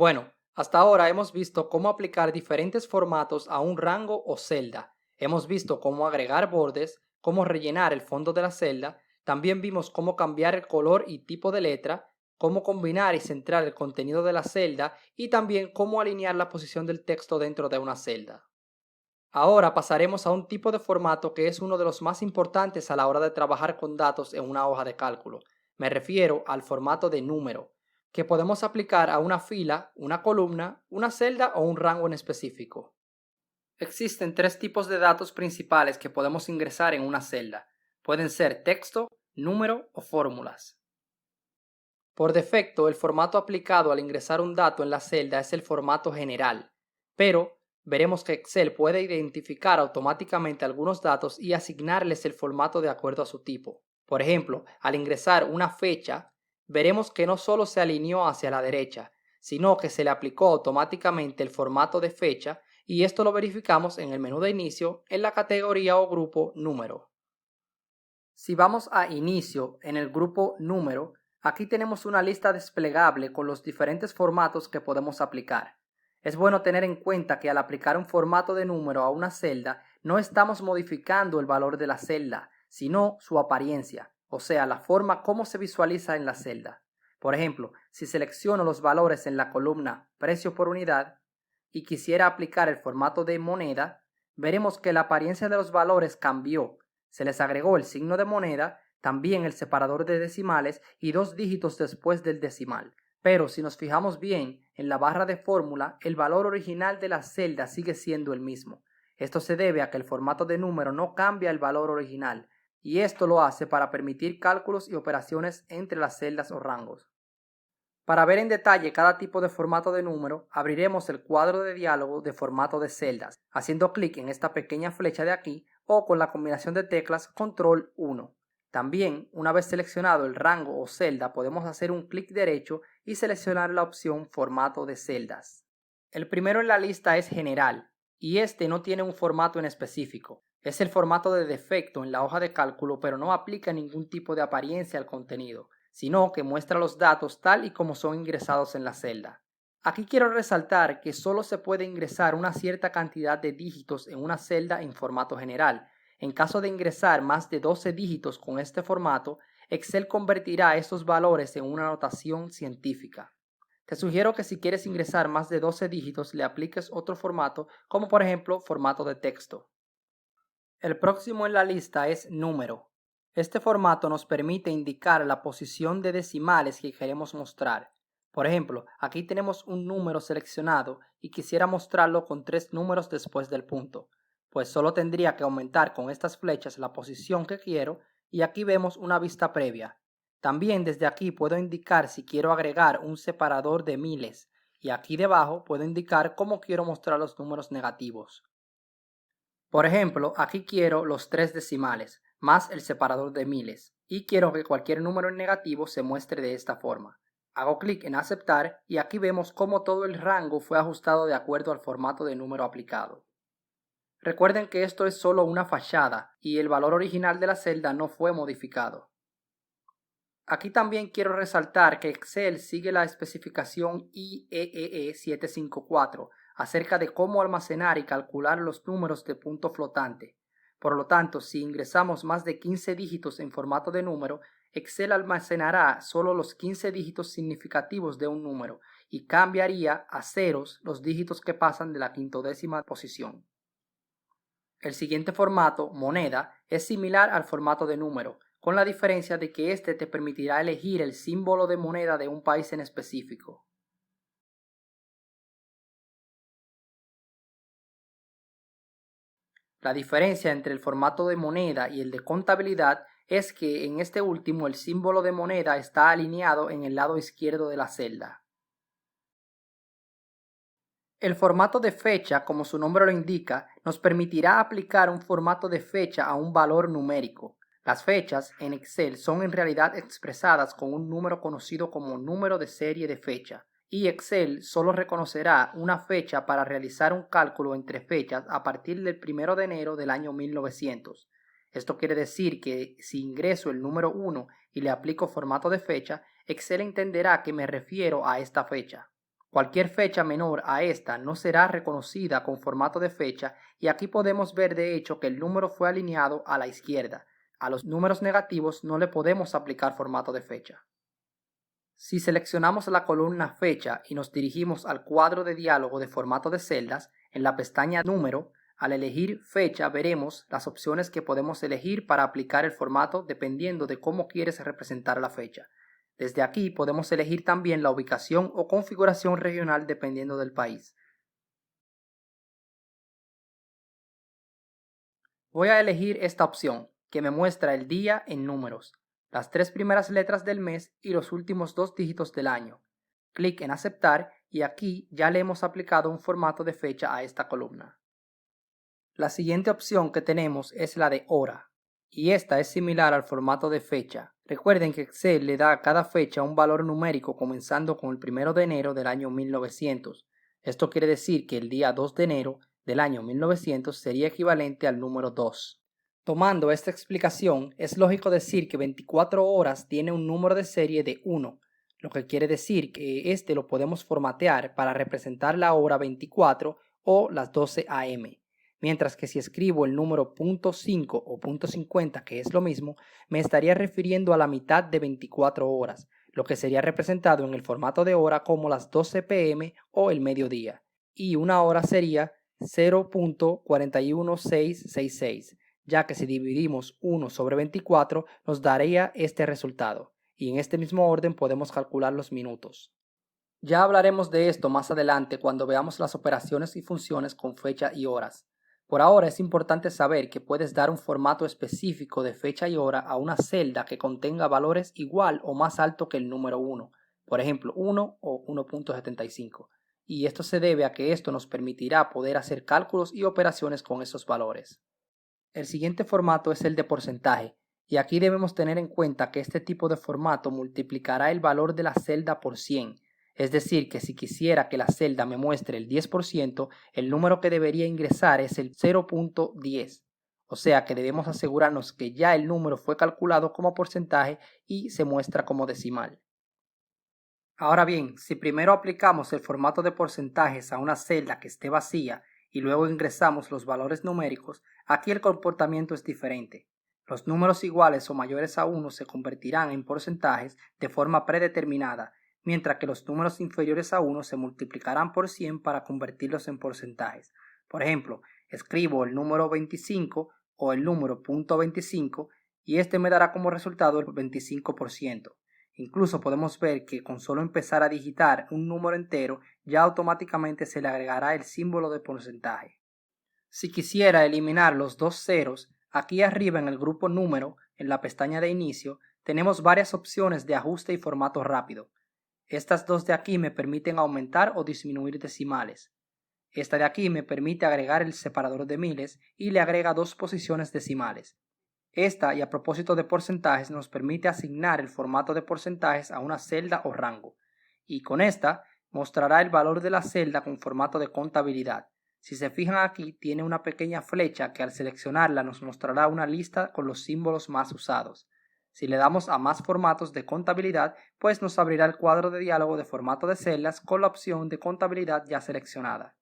Bueno, hasta ahora hemos visto cómo aplicar diferentes formatos a un rango o celda. Hemos visto cómo agregar bordes, cómo rellenar el fondo de la celda, también vimos cómo cambiar el color y tipo de letra, cómo combinar y centrar el contenido de la celda y también cómo alinear la posición del texto dentro de una celda. Ahora pasaremos a un tipo de formato que es uno de los más importantes a la hora de trabajar con datos en una hoja de cálculo. Me refiero al formato de número, que podemos aplicar a una fila, una columna, una celda o un rango en específico. Existen tres tipos de datos principales que podemos ingresar en una celda. Pueden ser texto, número o fórmulas. Por defecto, el formato aplicado al ingresar un dato en la celda es el formato general, pero veremos que Excel puede identificar automáticamente algunos datos y asignarles el formato de acuerdo a su tipo. Por ejemplo, al ingresar una fecha, veremos que no solo se alineó hacia la derecha, sino que se le aplicó automáticamente el formato de fecha y esto lo verificamos en el menú de inicio en la categoría o grupo número. Si vamos a inicio en el grupo número, aquí tenemos una lista desplegable con los diferentes formatos que podemos aplicar. Es bueno tener en cuenta que al aplicar un formato de número a una celda, no estamos modificando el valor de la celda, sino su apariencia, o sea, la forma como se visualiza en la celda. Por ejemplo, si selecciono los valores en la columna precio por unidad y quisiera aplicar el formato de moneda, veremos que la apariencia de los valores cambió. Se les agregó el signo de moneda, también el separador de decimales y dos dígitos después del decimal. Pero si nos fijamos bien en la barra de fórmula, el valor original de la celda sigue siendo el mismo. Esto se debe a que el formato de número no cambia el valor original, y esto lo hace para permitir cálculos y operaciones entre las celdas o rangos. Para ver en detalle cada tipo de formato de número, abriremos el cuadro de diálogo de formato de celdas, haciendo clic en esta pequeña flecha de aquí o con la combinación de teclas Control 1. También, una vez seleccionado el rango o celda, podemos hacer un clic derecho y seleccionar la opción Formato de celdas. El primero en la lista es General, y este no tiene un formato en específico. Es el formato de defecto en la hoja de cálculo, pero no aplica ningún tipo de apariencia al contenido, sino que muestra los datos tal y como son ingresados en la celda. Aquí quiero resaltar que solo se puede ingresar una cierta cantidad de dígitos en una celda en formato general. En caso de ingresar más de 12 dígitos con este formato, Excel convertirá estos valores en una notación científica. Te sugiero que si quieres ingresar más de 12 dígitos le apliques otro formato, como por ejemplo formato de texto. El próximo en la lista es número. Este formato nos permite indicar la posición de decimales que queremos mostrar. Por ejemplo, aquí tenemos un número seleccionado y quisiera mostrarlo con 3 números después del punto. Pues solo tendría que aumentar con estas flechas la posición que quiero y aquí vemos una vista previa. También desde aquí puedo indicar si quiero agregar un separador de miles y aquí debajo puedo indicar cómo quiero mostrar los números negativos. Por ejemplo, aquí quiero los 3 decimales, más el separador de miles, y quiero que cualquier número negativo se muestre de esta forma. Hago clic en aceptar y aquí vemos cómo todo el rango fue ajustado de acuerdo al formato de número aplicado. Recuerden que esto es solo una fachada y el valor original de la celda no fue modificado. Aquí también quiero resaltar que Excel sigue la especificación IEEE 754 acerca de cómo almacenar y calcular los números de punto flotante. Por lo tanto, si ingresamos más de 15 dígitos en formato de número, Excel almacenará solo los 15 dígitos significativos de un número y cambiaría a ceros los dígitos que pasan de la quintodécima posición. El siguiente formato, moneda, es similar al formato de número, con la diferencia de que este te permitirá elegir el símbolo de moneda de un país en específico. La diferencia entre el formato de moneda y el de contabilidad es que en este último el símbolo de moneda está alineado en el lado izquierdo de la celda. El formato de fecha, como su nombre lo indica, nos permitirá aplicar un formato de fecha a un valor numérico. Las fechas en Excel son en realidad expresadas con un número conocido como número de serie de fecha, y Excel solo reconocerá una fecha para realizar un cálculo entre fechas a partir del 1 de enero del año 1900. Esto quiere decir que si ingreso el número 1 y le aplico formato de fecha, Excel entenderá que me refiero a esta fecha. Cualquier fecha menor a esta no será reconocida con formato de fecha y aquí podemos ver de hecho que el número fue alineado a la izquierda. A los números negativos no le podemos aplicar formato de fecha. Si seleccionamos la columna fecha y nos dirigimos al cuadro de diálogo de formato de celdas, en la pestaña número, al elegir fecha veremos las opciones que podemos elegir para aplicar el formato dependiendo de cómo quieres representar la fecha. Desde aquí podemos elegir también la ubicación o configuración regional dependiendo del país. Voy a elegir esta opción, que me muestra el día en números, las 3 primeras letras del mes y los últimos 2 dígitos del año. Clic en aceptar y aquí ya le hemos aplicado un formato de fecha a esta columna. La siguiente opción que tenemos es la de hora, y esta es similar al formato de fecha. Recuerden que Excel le da a cada fecha un valor numérico comenzando con el 1 de enero del año 1900. Esto quiere decir que el día 2 de enero del año 1900 sería equivalente al número 2. Tomando esta explicación, es lógico decir que 24 horas tiene un número de serie de 1, lo que quiere decir que este lo podemos formatear para representar la hora 24 o las 12 am. Mientras que si escribo el número .5 o .50, que es lo mismo, me estaría refiriendo a la mitad de 24 horas, lo que sería representado en el formato de hora como las 12 pm o el mediodía, y una hora sería 0.41666, ya que si dividimos 1 sobre 24 nos daría este resultado, y en este mismo orden podemos calcular los minutos. Ya hablaremos de esto más adelante cuando veamos las operaciones y funciones con fecha y horas. Por ahora es importante saber que puedes dar un formato específico de fecha y hora a una celda que contenga valores igual o más alto que el número 1, por ejemplo 1 o 1.75, y esto se debe a que esto nos permitirá poder hacer cálculos y operaciones con esos valores. El siguiente formato es el de porcentaje, y aquí debemos tener en cuenta que este tipo de formato multiplicará el valor de la celda por 100. Es decir, que si quisiera que la celda me muestre el 10%, el número que debería ingresar es el 0.10. O sea que debemos asegurarnos que ya el número fue calculado como porcentaje y se muestra como decimal. Ahora bien, si primero aplicamos el formato de porcentajes a una celda que esté vacía y luego ingresamos los valores numéricos, aquí el comportamiento es diferente. Los números iguales o mayores a 1 se convertirán en porcentajes de forma predeterminada, mientras que los números inferiores a 1 se multiplicarán por 100 para convertirlos en porcentajes. Por ejemplo, escribo el número 25 o el número .25 y este me dará como resultado el 25%. Incluso podemos ver que con solo empezar a digitar un número entero ya automáticamente se le agregará el símbolo de porcentaje. Si quisiera eliminar los dos ceros, aquí arriba en el grupo número, en la pestaña de inicio, tenemos varias opciones de ajuste y formato rápido. Estas dos de aquí me permiten aumentar o disminuir decimales. Esta de aquí me permite agregar el separador de miles y le agrega 2 posiciones decimales. Esta, y a propósito de porcentajes, nos permite asignar el formato de porcentajes a una celda o rango. Y con esta, mostrará el valor de la celda con formato de contabilidad. Si se fijan aquí, tiene una pequeña flecha que al seleccionarla nos mostrará una lista con los símbolos más usados. Si le damos a más formatos de contabilidad, pues nos abrirá el cuadro de diálogo de formato de celdas con la opción de contabilidad ya seleccionada.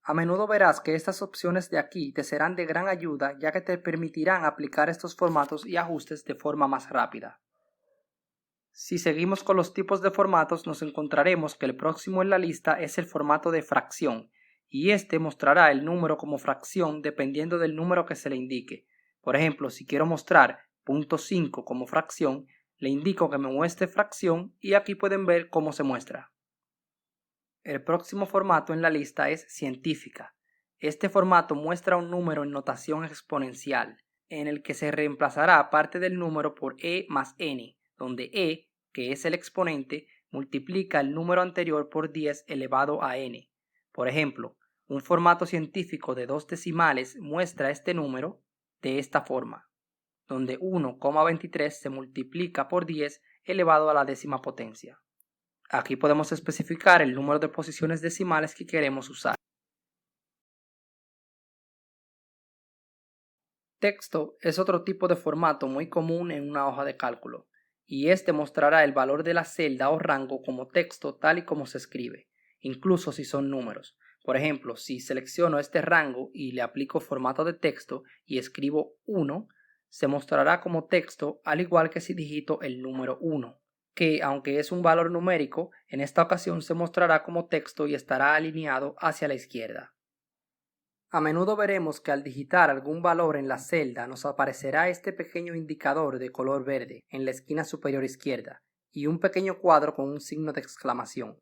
A menudo verás que estas opciones de aquí te serán de gran ayuda ya que te permitirán aplicar estos formatos y ajustes de forma más rápida. Si seguimos con los tipos de formatos nos encontraremos que el próximo en la lista es el formato de fracción y este mostrará el número como fracción dependiendo del número que se le indique. Por ejemplo, si quiero mostrar .5 como fracción, le indico que me muestre fracción y aquí pueden ver cómo se muestra. El próximo formato en la lista es científica. Este formato muestra un número en notación exponencial, en el que se reemplazará parte del número por e más n, donde e, que es el exponente, multiplica el número anterior por 10 elevado a n. Por ejemplo, un formato científico de 2 decimales muestra este número de esta forma, donde 1,23 se multiplica por 10 elevado a la décima potencia. Aquí podemos especificar el número de posiciones decimales que queremos usar. Texto es otro tipo de formato muy común en una hoja de cálculo. y este mostrará el valor de la celda o rango como texto tal y como se escribe, incluso si son números. Por ejemplo, si selecciono este rango y le aplico formato de texto y escribo 1, se mostrará como texto al igual que si digito el número 1, que aunque es un valor numérico, en esta ocasión se mostrará como texto y estará alineado hacia la izquierda. A menudo veremos que al digitar algún valor en la celda nos aparecerá este pequeño indicador de color verde en la esquina superior izquierda y un pequeño cuadro con un signo de exclamación.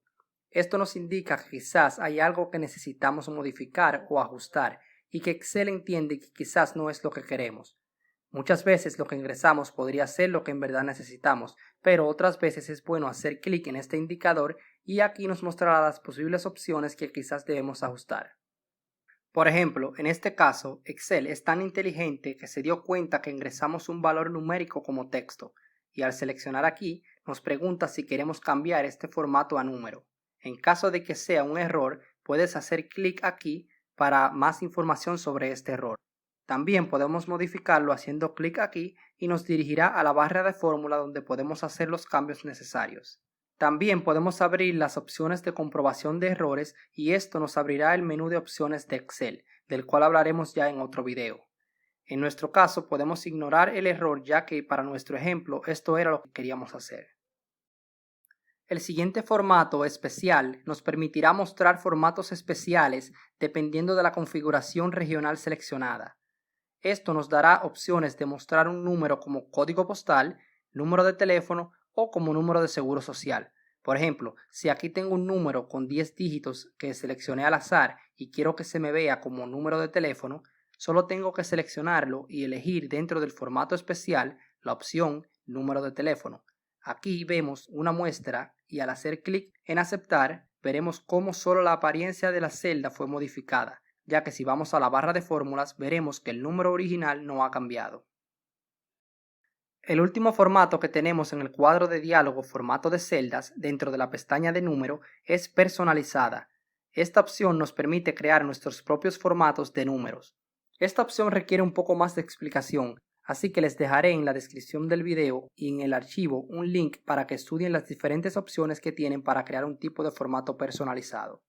Esto nos indica que quizás hay algo que necesitamos modificar o ajustar y que Excel entiende que quizás no es lo que queremos. Muchas veces lo que ingresamos podría ser lo que en verdad necesitamos, pero otras veces es bueno hacer clic en este indicador y aquí nos mostrará las posibles opciones que quizás debemos ajustar. Por ejemplo, en este caso, Excel es tan inteligente que se dio cuenta que ingresamos un valor numérico como texto, y al seleccionar aquí, nos pregunta si queremos cambiar este formato a número. En caso de que sea un error, puedes hacer clic aquí para más información sobre este error. También podemos modificarlo haciendo clic aquí y nos dirigirá a la barra de fórmula donde podemos hacer los cambios necesarios. También podemos abrir las opciones de comprobación de errores y esto nos abrirá el menú de opciones de Excel, del cual hablaremos ya en otro video. En nuestro caso podemos ignorar el error ya que para nuestro ejemplo esto era lo que queríamos hacer. El siguiente formato especial nos permitirá mostrar formatos especiales dependiendo de la configuración regional seleccionada. Esto nos dará opciones de mostrar un número como código postal, número de teléfono o como número de seguro social. Por ejemplo, si aquí tengo un número con 10 dígitos que seleccioné al azar y quiero que se me vea como número de teléfono, solo tengo que seleccionarlo y elegir dentro del formato especial la opción número de teléfono. Aquí vemos una muestra y al hacer clic en aceptar veremos cómo solo la apariencia de la celda fue modificada, ya que si vamos a la barra de fórmulas veremos que el número original no ha cambiado. El último formato que tenemos en el cuadro de diálogo formato de celdas dentro de la pestaña de número es personalizada. Esta opción nos permite crear nuestros propios formatos de números. Esta opción requiere un poco más de explicación, así que les dejaré en la descripción del video y en el archivo un link para que estudien las diferentes opciones que tienen para crear un tipo de formato personalizado.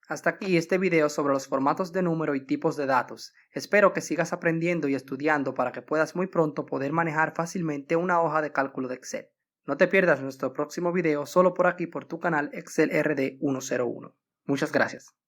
Hasta aquí este video sobre los formatos de número y tipos de datos. Espero que sigas aprendiendo y estudiando para que puedas muy pronto poder manejar fácilmente una hoja de cálculo de Excel. No te pierdas nuestro próximo video solo por aquí por tu canal Excel RD 101. Muchas gracias.